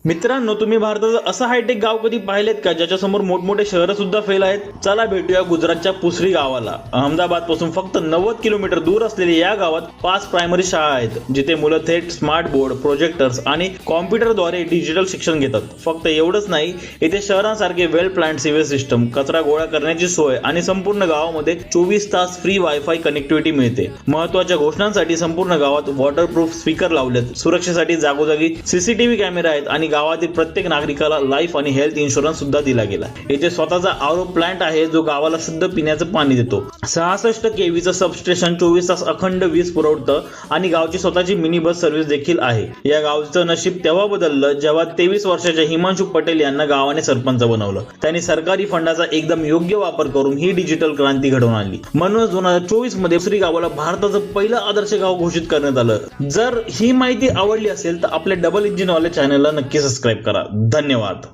मित्रांनो, तुम्ही भारताचं असं हायटेक गाव कधी पाहिलेत का ज्याच्यासमोर मोठमोठे शहरं सुद्धा फेल आहेत? चला भेटूया गुजरातच्या पुसरी गावाला. अहमदाबाद पासून फक्त 90 किलोमीटर दूर असलेल्या या गावात 5 प्रायमरी शाळा आहेत, जिथे मुलं थेट स्मार्ट बोर्ड, प्रोजेक्टर्स आणि कॉम्प्युटरद्वारे डिजिटल शिक्षण घेतात. फक्त एवढंच नाही, येथे शहरांसारखे वेल प्लॅन्ड सिव्हिल सिस्टम, कचरा गोळा करण्याची सोय आणि संपूर्ण गावामध्ये 24 तास फ्री वायफाय कनेक्टिव्हिटी मिळते. महत्त्वाच्या घोषणांसाठी संपूर्ण गावात वॉटरप्रूफ स्पीकर लावलेत. सुरक्षेसाठी जागोजागी सीसीटीव्ही कॅमेरा आहेत आणि गावातील प्रत्येक नागरिकाला लाईफ आणि हेल्थ इन्शुरन्स सुद्धा दिला गेला. येथे स्वतःचा आरो प्लांट आहे, जो गावाला शुद्ध पिण्याचं पाणी देतो. 66 केव्हीचं सबस्टेशन 24 तास अखंड वीज पुरवठं आणि गावची स्वतःची मिनी बस सर्व्हिस देखील आहे. या गावचं नशीब तेव्हा बदललं जेव्हा 23 वर्षाच्या हिमांशु पटेल यांना गावाने सरपंच बनवलं. त्यांनी सरकारी फंडाचा एकदम योग्य वापर करून ही डिजिटल क्रांती घडवून आणली. म्हणूनच 2024 मध्ये पुसरी गावाला भारताचं पहिलं आदर्श गाव घोषित करण्यात आलं. जर ही माहिती आवडली असेल तर आपल्या डबल इंजिन वाले चॅनलला नक्की सबस्क्राईब करा. धन्यवाद.